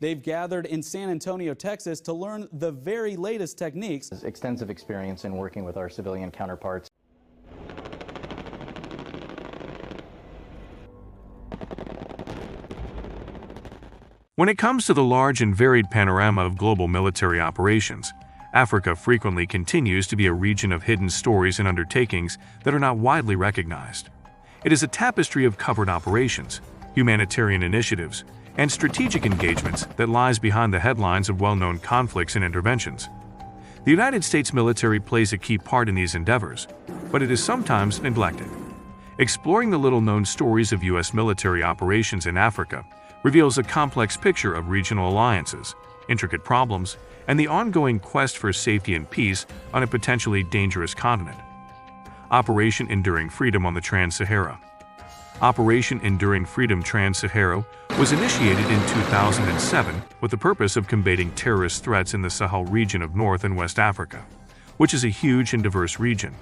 They've gathered in San Antonio, Texas to learn the very latest techniques. Extensive experience in working with our civilian counterparts. When it comes to the large and varied panorama of global military operations, Africa frequently continues to be a region of hidden stories and undertakings that are not widely recognized. It is a tapestry of covert operations, humanitarian initiatives, and strategic engagements that lies behind the headlines of well-known conflicts and interventions. The United States military plays a key part in these endeavors, but it is sometimes neglected. Exploring the little-known stories of U.S. military operations in Africa reveals a complex picture of regional alliances, intricate problems, and the ongoing quest for safety and peace on a potentially dangerous continent. Operation Enduring Freedom on the Trans-Sahara. Operation Enduring Freedom Trans-Sahara was initiated in 2007 with the purpose of combating terrorist threats in the Sahel region of North and West Africa, which is a huge and diverse region.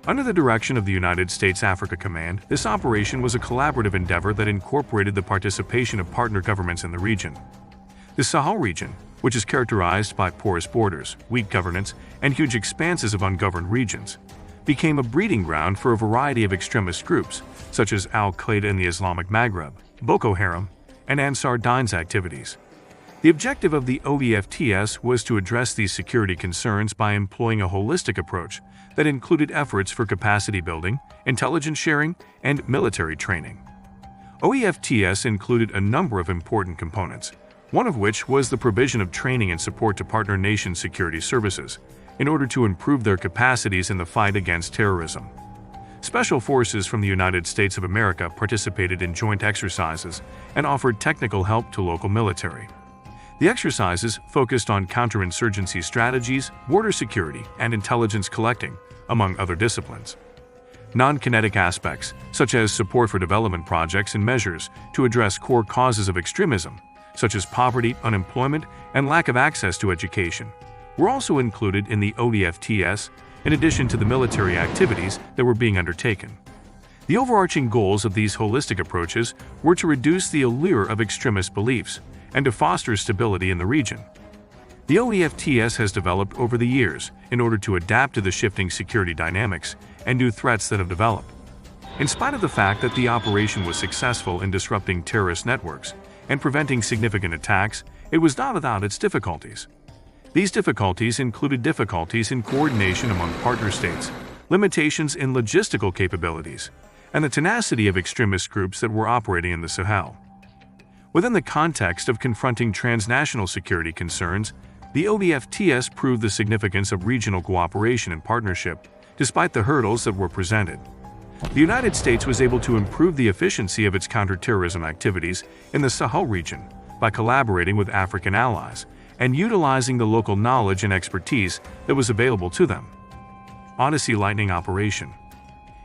Under the direction of the United States Africa Command, this operation was a collaborative endeavor that incorporated the participation of partner governments in the region. The Sahel region, which is characterized by porous borders, weak governance, and huge expanses of ungoverned regions, became a breeding ground for a variety of extremist groups, such as Al-Qaeda in the Islamic Maghreb, Boko Haram, and Ansar Dine's activities. The objective of the OEFTS was to address these security concerns by employing a holistic approach that included efforts for capacity building, intelligence sharing, and military training. OEFTS included a number of important components, one of which was the provision of training and support to partner nation security services in order to improve their capacities in the fight against terrorism. Special forces from the United States of America participated in joint exercises and offered technical help to local military. The exercises focused on counterinsurgency strategies, border security, and intelligence collecting, among other disciplines. Non-kinetic aspects, such as support for development projects and measures to address core causes of extremism, such as poverty, unemployment, and lack of access to education, were also included in the OEFTS, in addition to the military activities that were being undertaken. The overarching goals of these holistic approaches were to reduce the allure of extremist beliefs and to foster stability in the region. The OEFTS has developed over the years in order to adapt to the shifting security dynamics and new threats that have developed. In spite of the fact that the operation was successful in disrupting terrorist networks and preventing significant attacks, it was not without its difficulties. These difficulties included difficulties in coordination among partner states, limitations in logistical capabilities, and the tenacity of extremist groups that were operating in the Sahel. Within the context of confronting transnational security concerns, the OEFTS proved the significance of regional cooperation and partnership, despite the hurdles that were presented. The United States was able to improve the efficiency of its counterterrorism activities in the Sahel region by collaborating with African allies and utilizing the local knowledge and expertise that was available to them. Odyssey Lightning Operation.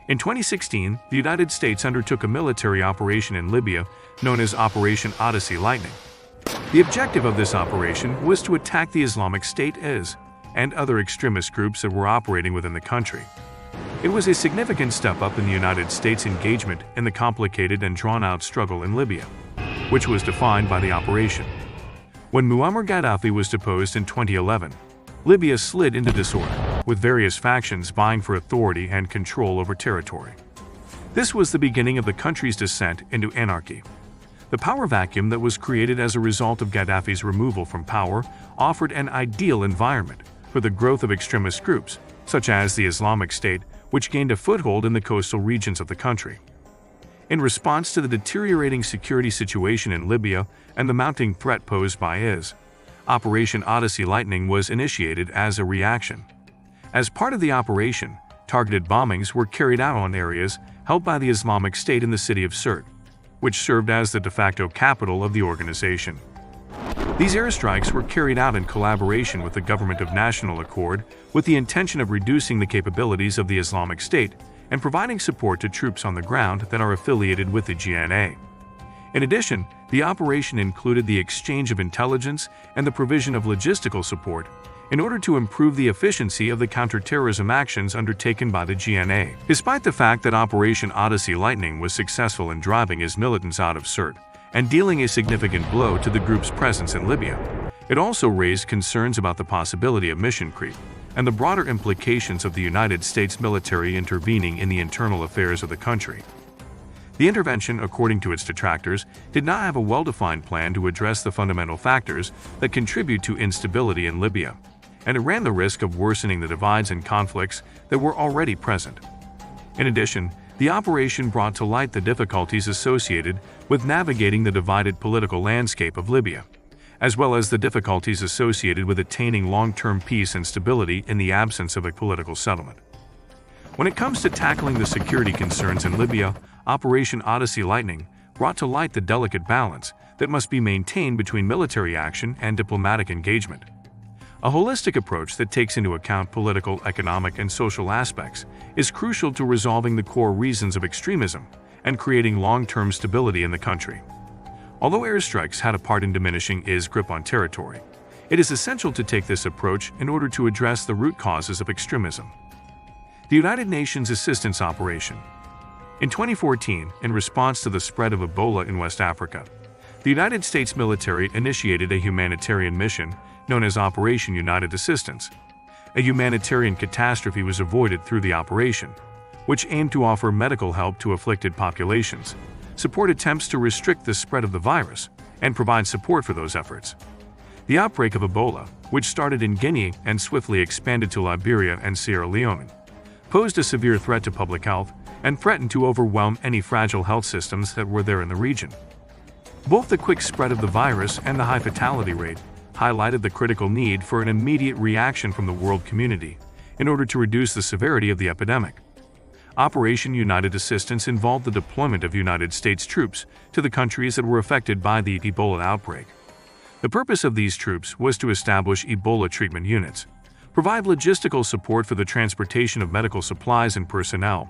In 2016, the United States undertook a military operation in Libya known as Operation Odyssey Lightning. The objective of this operation was to attack the Islamic State IS and other extremist groups that were operating within the country. It was a significant step up in the United States' engagement in the complicated and drawn-out struggle in Libya, which was defined by the operation. When Muammar Gaddafi was deposed in 2011, Libya slid into disorder, with various factions vying for authority and control over territory. This was the beginning of the country's descent into anarchy. The power vacuum that was created as a result of Gaddafi's removal from power offered an ideal environment for the growth of extremist groups, such as the Islamic State, which gained a foothold in the coastal regions of the country. In response to the deteriorating security situation in Libya and the mounting threat posed by IS, Operation Odyssey Lightning was initiated as a reaction. As part of the operation, targeted bombings were carried out on areas held by the Islamic State in the city of Sirte, which served as the de facto capital of the organization. These airstrikes were carried out in collaboration with the Government of National Accord with the intention of reducing the capabilities of the Islamic State and providing support to troops on the ground that are affiliated with the GNA. In addition, the operation included the exchange of intelligence and the provision of logistical support in order to improve the efficiency of the counterterrorism actions undertaken by the GNA. Despite the fact that Operation Odyssey Lightning was successful in driving IS militants out of Sirte and dealing a significant blow to the group's presence in Libya. It also raised concerns about the possibility of mission creep and the broader implications of the United States military intervening in the internal affairs of the country. The intervention, according to its detractors, did not have a well-defined plan to address the fundamental factors that contribute to instability in Libya, and it ran the risk of worsening the divides and conflicts that were already present. In addition, the operation brought to light the difficulties associated with navigating the divided political landscape of Libya, as well as the difficulties associated with attaining long-term peace and stability in the absence of a political settlement. When it comes to tackling the security concerns in Libya, Operation Odyssey Lightning brought to light the delicate balance that must be maintained between military action and diplomatic engagement. A holistic approach that takes into account political, economic, and social aspects is crucial to resolving the core reasons of extremism and creating long-term stability in the country. Although airstrikes had a part in diminishing IS's grip on territory, it is essential to take this approach in order to address the root causes of extremism. The United Nations Assistance Operation. In 2014, in response to the spread of Ebola in West Africa, the United States military initiated a humanitarian mission known as Operation United Assistance. A humanitarian catastrophe was avoided through the operation, which aimed to offer medical help to afflicted populations, support attempts to restrict the spread of the virus, and provide support for those efforts. The outbreak of Ebola, which started in Guinea and swiftly expanded to Liberia and Sierra Leone, posed a severe threat to public health and threatened to overwhelm any fragile health systems that were there in the region. Both the quick spread of the virus and the high fatality rate highlighted the critical need for an immediate reaction from the world community in order to reduce the severity of the epidemic. Operation United Assistance involved the deployment of United States troops to the countries that were affected by the Ebola outbreak. The purpose of these troops was to establish Ebola treatment units, provide logistical support for the transportation of medical supplies and personnel,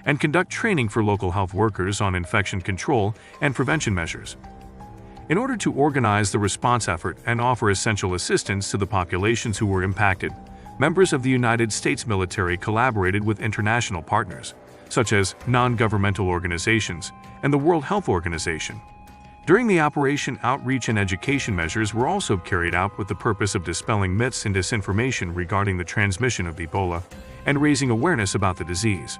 and conduct training for local health workers on infection control and prevention measures. In order to organize the response effort and offer essential assistance to the populations who were impacted, members of the United States military collaborated with international partners, such as non-governmental organizations and the World Health Organization. During the operation, outreach and education measures were also carried out with the purpose of dispelling myths and disinformation regarding the transmission of Ebola and raising awareness about the disease.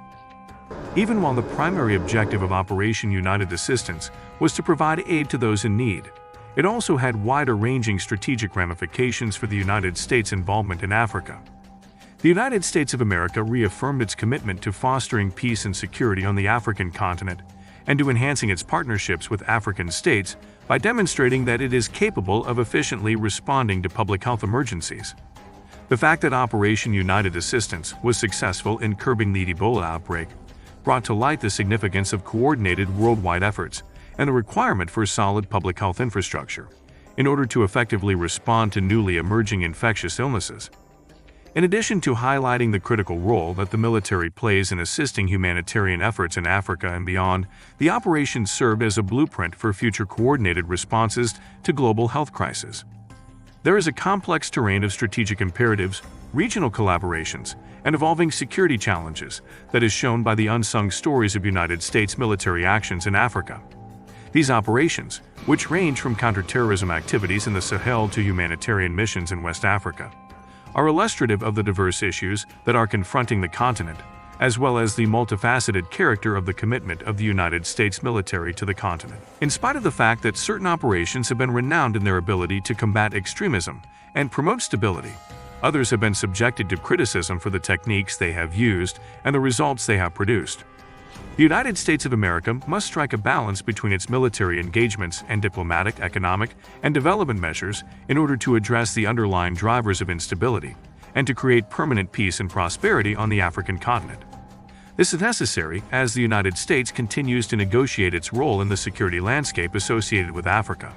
Even while the primary objective of Operation United Assistance was to provide aid to those in need, it also had wider-ranging strategic ramifications for the United States' involvement in Africa. The United States of America reaffirmed its commitment to fostering peace and security on the African continent and to enhancing its partnerships with African states by demonstrating that it is capable of efficiently responding to public health emergencies. The fact that Operation United Assistance was successful in curbing the Ebola outbreak brought to light the significance of coordinated worldwide efforts and the requirement for solid public health infrastructure in order to effectively respond to newly emerging infectious illnesses. In addition to highlighting the critical role that the military plays in assisting humanitarian efforts in Africa and beyond, the operation served as a blueprint for future coordinated responses to global health crises. There is a complex terrain of strategic imperatives, regional collaborations, and evolving security challenges that is shown by the unsung stories of United States military actions in Africa. These operations, which range from counterterrorism activities in the Sahel to humanitarian missions in West Africa, are illustrative of the diverse issues that are confronting the continent, as well as the multifaceted character of the commitment of the United States military to the continent. In spite of the fact that certain operations have been renowned in their ability to combat extremism and promote stability, others have been subjected to criticism for the techniques they have used and the results they have produced. The United States of America must strike a balance between its military engagements and diplomatic, economic, and development measures in order to address the underlying drivers of instability and to create permanent peace and prosperity on the African continent. This is necessary as the United States continues to negotiate its role in the security landscape associated with Africa.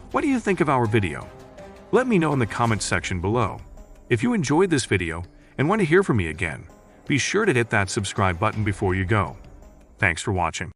What do you think of our video? Let me know in the comments section below. If you enjoyed this video and want to hear from me again, be sure to hit that subscribe button before you go. Thanks for watching.